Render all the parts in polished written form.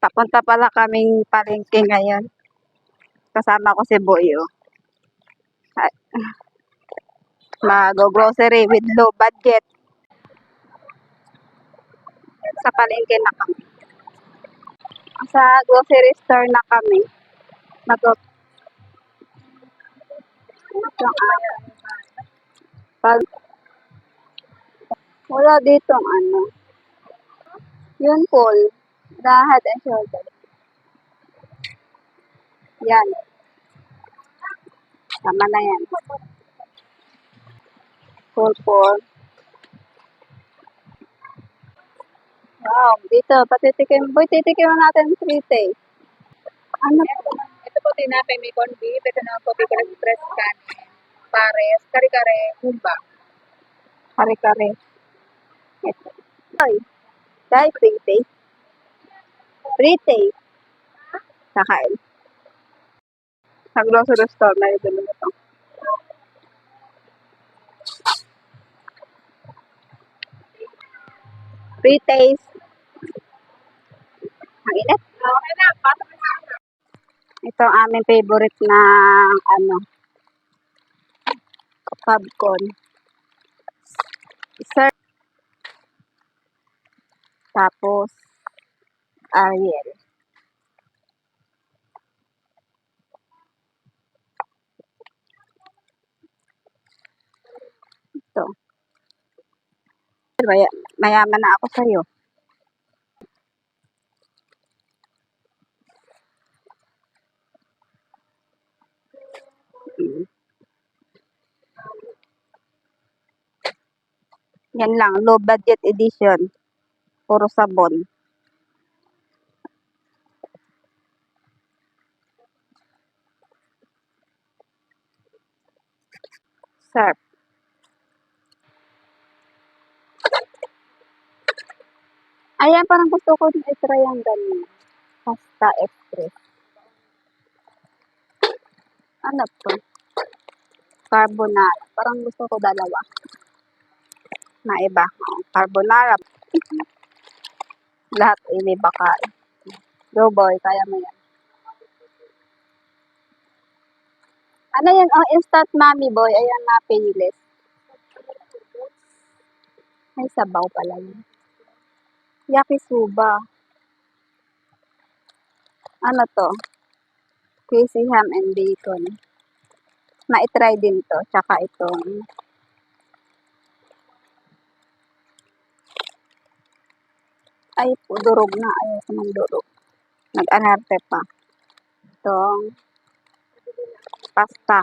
Papunta pala kaming palengke ngayon. Kasama ko si Boyo. Mag-grocery with low budget. Sa palengke na kami. Sa grocery store na kami. Pag wala ditong ano. Yun Paul. The Head and Shoulders. Yan. Tama na yan. Paul. Wow, dito, patitikim. Boy, titikim natin 3 days. Ano po? Ito po tinapay, may corned beef. Ito naman po, bacon express kanin. Pares, kare-kare, humba. Kare-kare. Ito. Ay, dahil 3 days. 3 days. Kakain. Sa grocery store na yung dalawa ito. Free taste. Ang init. Okay na, pasok na. Ito ang aming favorite na popcorn. Sir. Tapos Ariel. Ito. Mayaman na ako sa'yo. Yan lang, low budget edition. Puro sabon. Surf. Ayan, parang gusto ko i-try ang ganyan. Pasta express. Ano to? Carbonara. Parang gusto ko dalawa. Na iba. Carbonara. Lahat ini baka. Go boy, kaya mo yan. Ano yan? Oh, instant mommy boy. Ayan na, payless. May sabaw pala yun. Yakisoba. Ano to? Crispy ham and bacon. Na-try din to. Tsaka itong ay, durog na. Ayoko ng durog. Nag-anarte pa. Itong pasta.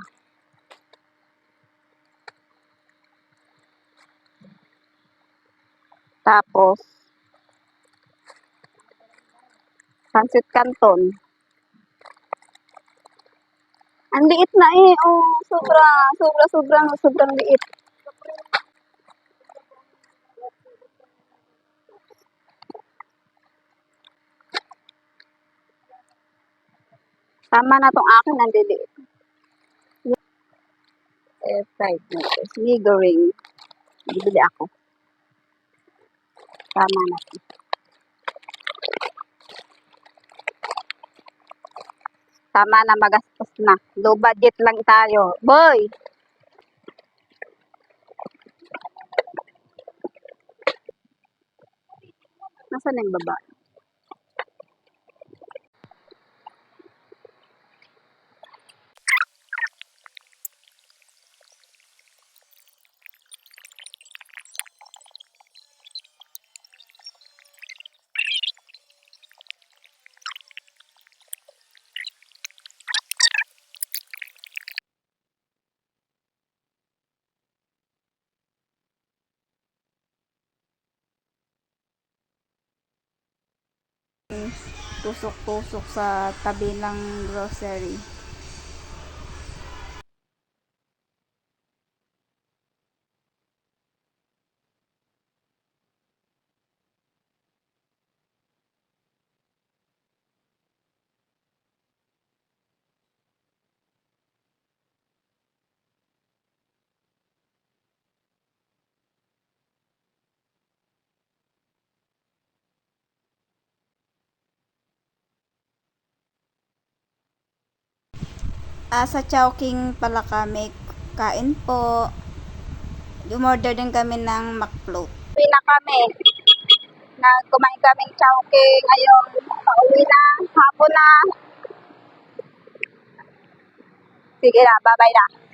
Tapos, pancit canton. Ang liit na eh. Oh, sobrang liit. Tama na tong akin, ang liliit. Fried noodles. Niggering. Bibili ako. Tama na to. Tama na, magastos na. Low budget lang tayo. Boy! Nasaan yung baba? Tusok-tusok sa tabi ng grocery. Sa Chowking pala kami. Kain po. Umorder din kami ng McFloat. Uwi na kami. Kumain kaming Chowking. Ayun, pauwi na. Hapon na. Sige na, bye-bye na.